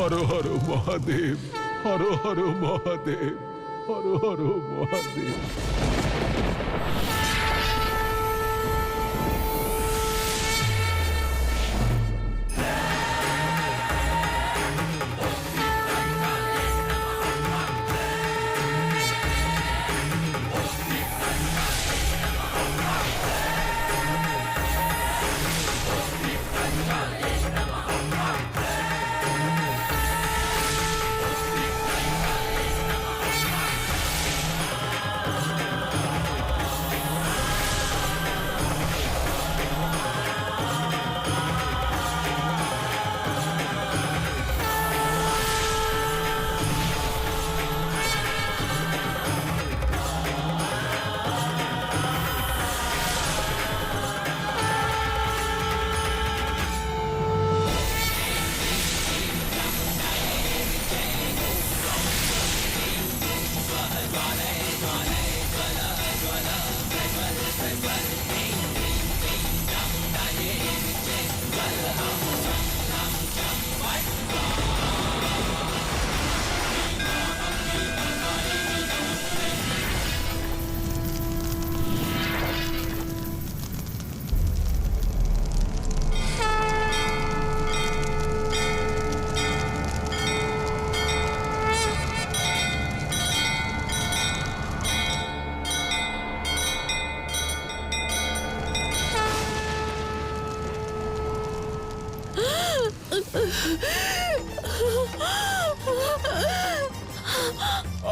হর হর মহাদেব, হর হর মহাদেব, হর হর মহাদেব।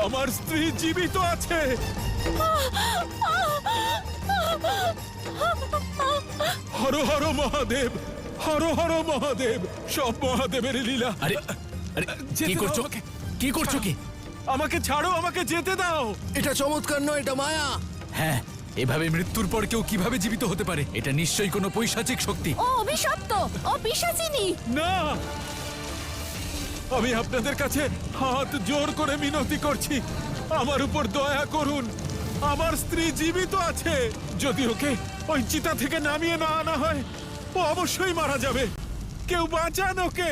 আমার স্ত্রী জীবিত আছে। হর হর মহাদেব, হর হর মহাদেব। সব মহাদেবের লীলা। আরে আরে কি করছো? কি করছো কি? আমাকে ছাড়ো, আমাকে যেতে দাও। এটা চমৎকার নয়, এটা মায়া। হ্যাঁ, এভাবে মৃত্যুর পর কেউ কিভাবে জীবিত হতে পারে? এটা নিশ্চয়ই কোনো পৈশাচিক শক্তি। ও অভিশপ্ত, ও পিশাচিনী। না, আমি আপনাদের কাছে হাত জোর করে মিনতি করছি, আমার উপর দয়া করুন। আমার স্ত্রী জীবিত আছে। যদি ওকে ওই চিতা থেকে নামিয়ে না আনা হয়, ও অবশ্যই মারা যাবে। কেউ বাঁচান ওকে।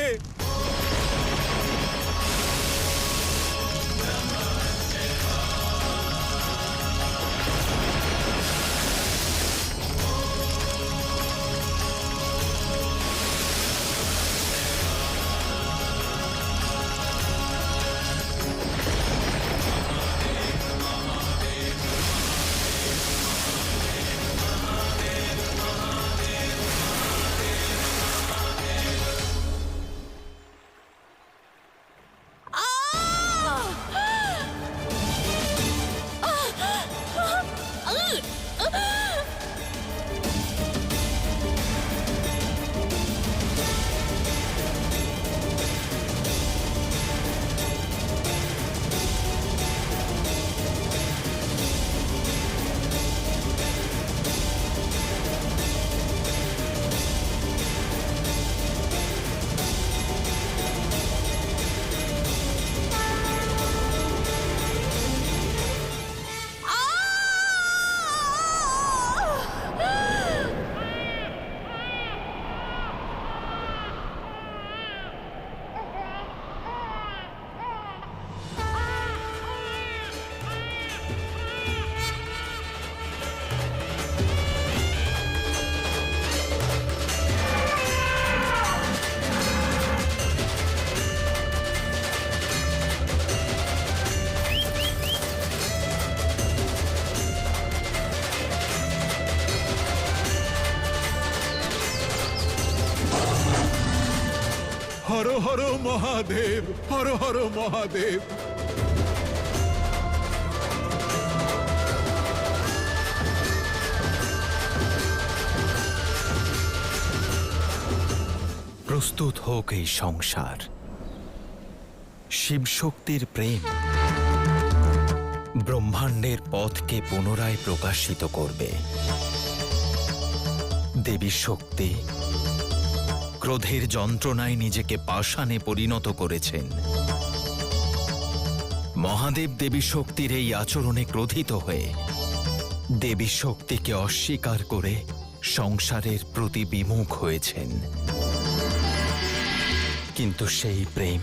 হর হর মহাদেব, হর হর মহাদেব। প্রস্তুত হোক এই সংসার। শিবশক্তির প্রেম ব্রহ্মাণ্ডের পথকে পুনরায় প্রকাশিত করবে। দেবী শক্তি ক্রোধের যন্ত্রণায় নিজেকে পাষাণে পরিণত করেছেন। মহাদেব দেবী শক্তির এই আচরণে ক্রোধিত হয়ে দেবী শক্তিকে অস্বীকার করে সংসারের প্রতি বিমুখ হয়েছেন। কিন্তু সেই প্রেম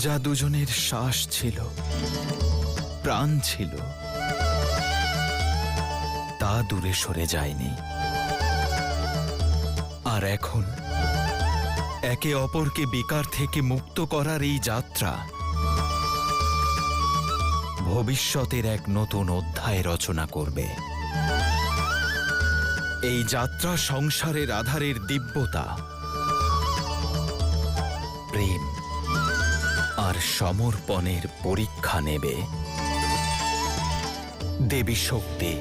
যা দুজনের শ্বাস ছিল, প্রাণ ছিল, তা দূরে সরে যায়নি। আর এখন একে অপরকে বিকার থেকে মুক্ত করার এই যাত্রা ভবিষ্যতের এক নতুন অধ্যায় রচনা করবে। এই যাত্রা সংসারের আধারের দিব্যতা, প্রেম আর সমর্পণের পরীক্ষা নেবে। দেবী শক্তি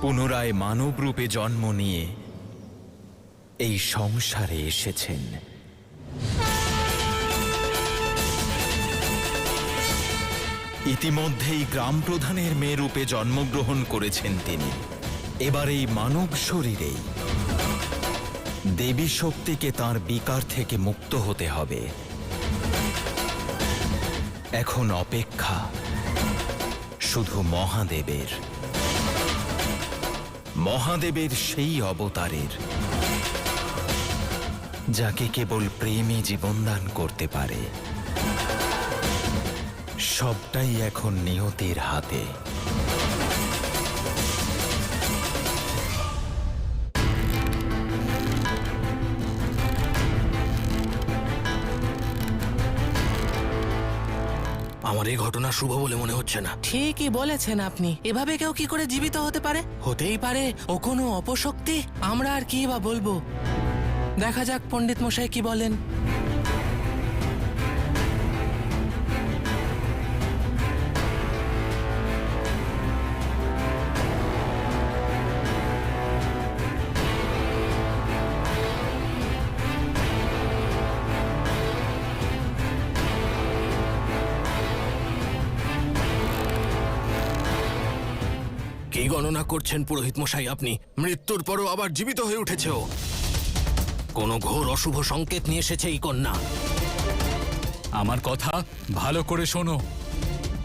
পুনরায় মানব রূপে জন্ম নিয়ে এই সংসারে এসেছেন। ইতিমধ্যেই গ্রাম প্রধানের মেয়ে রূপে জন্মগ্রহণ করেছেন তিনি। এবার এই মানব শরীরেই দেবী শক্তিকে তাঁর বিকার থেকে মুক্ত হতে হবে। এখন অপেক্ষা শুধু মহাদেবের, মহাদেবের সেই অবতারের যাকে কেবল প্রেমই জীবনদান করতে পারে। সবটাই এখন নিয়তির হাতে। আমার এই ঘটনা শুভ বলে মনে হচ্ছে না। ঠিকই বলেছেন আপনি। এভাবে কেউ কি করে জীবিত হতে পারে? হতেই পারে ও কোনো অপশক্তি। আমরা আর কি বা বলবো। দেখা যাক পণ্ডিত মশাই কি বলেন। কি গণনা করছেন পুরোহিত মশাই আপনি? মৃত্যুর পরও আবার জীবিত হয়ে উঠেছে ও। কোনো ঘোর অশুভ সংকেত নিয়ে এসেছে এই কন্যা। আমার কথা ভালো করে শোনো,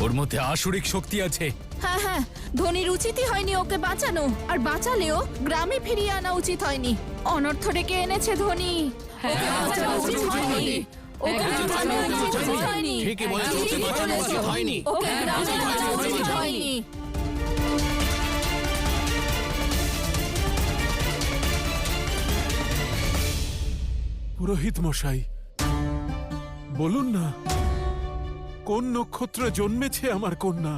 ওর মধ্যে আসুরিক শক্তি আছে। হ্যাঁ হ্যাঁ, ধনির উচিতই হয়নি ওকে বাঁচানো, আর বাঁচালেও গ্রামে ফিরিয়ে আনা উচিত হয়নি। অনর্থ ডেকে এনেছে ধনি। ওকে বাঁচানো উচিত হয়নি। ওকে বাঁচানো উচিত হয়নি। ঠিকই বলেছো, ওকে বাঁচানো উচিত হয়নি। ওকে গ্রামে বাঁচানো উচিত হয়নি। পুরোহিত মশাই, বলুন না, কোন নক্ষত্রে জন্মেছে আমার কন্যা?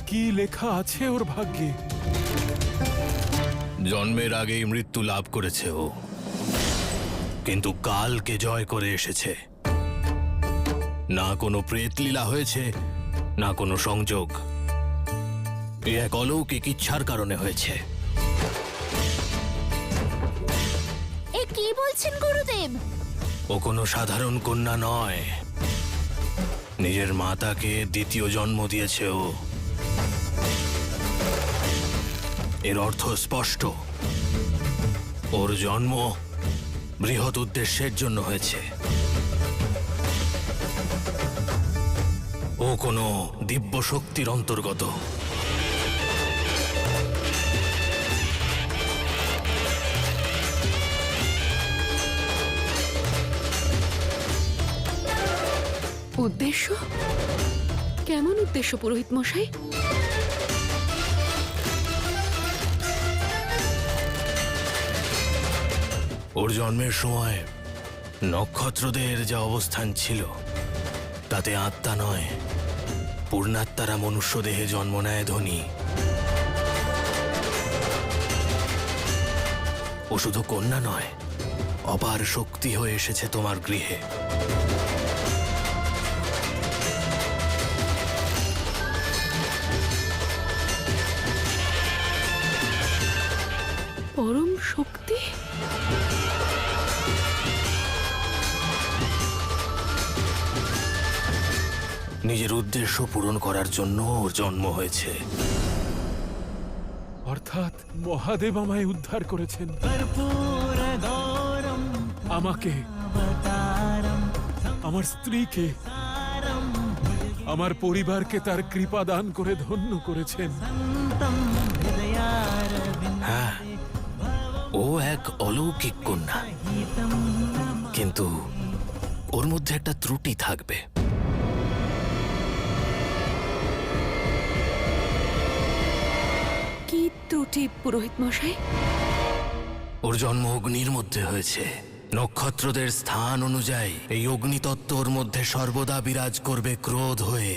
কি লেখা আছে ওর ভাগ্যে? জন্মের আগেই মৃত্যু লাভ করেছে ও, কিন্তু কালকে জয় করে এসেছে। না কোনো প্রেতলীলা হয়েছে, না কোনো সংযোগ। এ এক অলৌকিক ইচ্ছার কারণে হয়েছে। এ কি বলছেন গুরুদেব? ও কোনো সাধারণ কন্যা নয়। নিজের মাতাকে দ্বিতীয় জন্ম দিয়েছে ও। এর অর্থ স্পষ্ট, ওর জন্ম বৃহৎ উদ্দেশ্যের জন্য হয়েছে। ও কোনো দিব্য শক্তির অন্তর্গত। উদ্দেশ্য? কেমন উদ্দেশ্য পুরোহিত মশাই? ওর জন্মের সময় নক্ষত্রদের যা অবস্থান ছিল, তাতে আত্মা নয়, পূর্ণাত্মারা মনুষ্য দেহে জন্ম নেয় ধনী। ও শুধু কন্যা নয়, অপার শক্তি হয়ে এসেছে তোমার গৃহে। পরম শক্তি? নিজের উদ্দেশ্য পূরণ করার জন্য ওর জন্ম হয়েছে। অর্থাৎ মহাদেব আমায় উদ্ধার করেছেন, আমাকে, আমার স্ত্রীকে, আমার পরিবারকে তার কৃপা দান করে ধন্য করেছেন। হ্যাঁ, ও এক অলৌকিক কন্যা, কিন্তু ওর মধ্যে একটা ত্রুটি থাকবে। কি ত্রুটি পুরোহিত মশাই? ওর জন্ম অগ্নির মধ্যে হয়েছে। নক্ষত্রদের স্থান অনুযায়ী এই অগ্নিতত্ত্ব ওর মধ্যে সর্বদা বিরাজ করবে ক্রোধ হয়ে।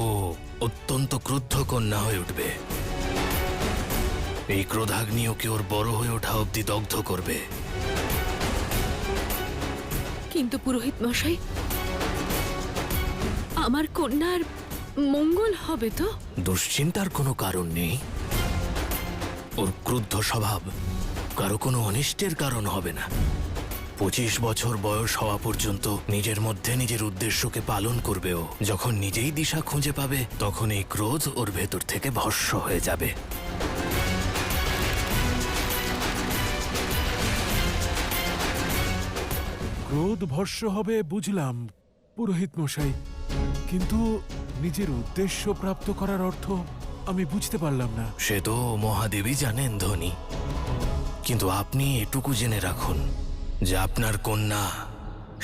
ও অত্যন্ত ক্রুদ্ধ কন্যা হয়ে উঠবে। এই ক্রোধাগ্নি ওকে ওর বড় হয়ে ওঠা অবধি দগ্ধ করবে। কিন্তু পুরোহিত মশাই, আমার কন্যার মঙ্গল হবে তো? দুশ্চিন্তার কোনো কারণ নেই। ওর ক্রুদ্ধ স্বভাব কারো কোনো অনিষ্টের কারণ হবে না। 25 বছর বয়স হওয়া পর্যন্ত নিজের মধ্যে নিজের উদ্দেশ্যকে পালন করবে ও। যখন নিজেই দিশা খুঁজে পাবে তখন এই ক্রোধ ওর ভেতর থেকে ভস্ম হয়ে যাবে। ক্রোধ ভস্ম হবে বুঝলাম পুরোহিত মশাই, কিন্তু নিজের উদ্দেশ্য প্রাপ্ত করার অর্থ আমি বুঝতে পারলাম না। সে তো মহাদেবী জানেন ধনী, কিন্তু আপনি এটুকু জেনে রাখুন যে আপনার কন্যা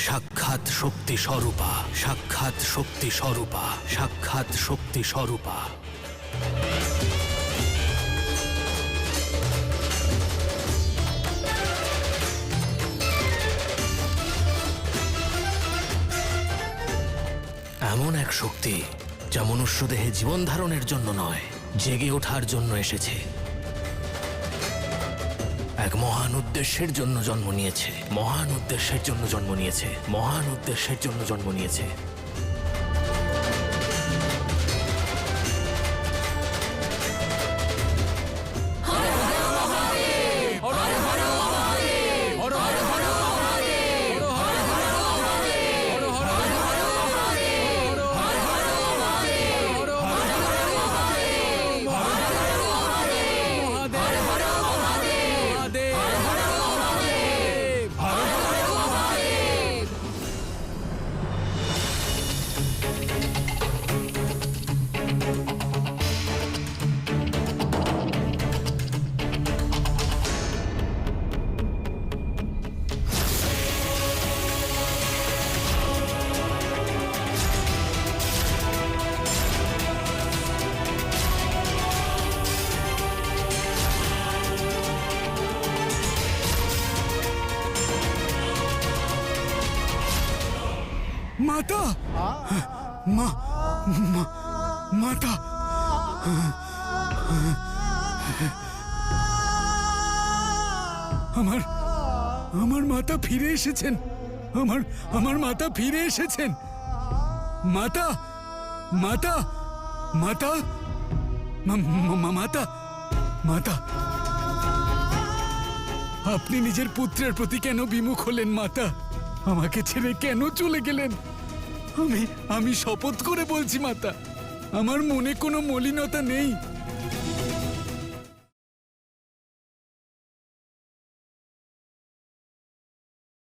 সাক্ষাৎ শক্তি স্বরূপা, সাক্ষাৎ শক্তি স্বরূপা, সাক্ষাৎ শক্তি স্বরূপা। এমন এক শক্তি যা মনুষ্যদেহে জীবন ধারণের জন্য নয়, জেগে ওঠার জন্য এসেছে। এক মহান উদ্দেশ্যের জন্য জন্ম নিয়েছে, মহান উদ্দেশ্যের জন্য জন্ম নিয়েছে, মহান উদ্দেশ্যের জন্য জন্ম নিয়েছে। মাতা, মাতা, আমার মাতা ফিরে এসেছেন। আমার মাতা ফিরে এসেছেন। মাতা, মাতা, মাতা, মাতা, মাতা, আপনি নিজের পুত্রের প্রতি কেন বিমুখ হলেন মাতা? আমাকে ছেড়ে কেন চলে গেলেন? আমি শপথ করে বলছি মাতা, আমার মনে কোনো মলিনতা নেই।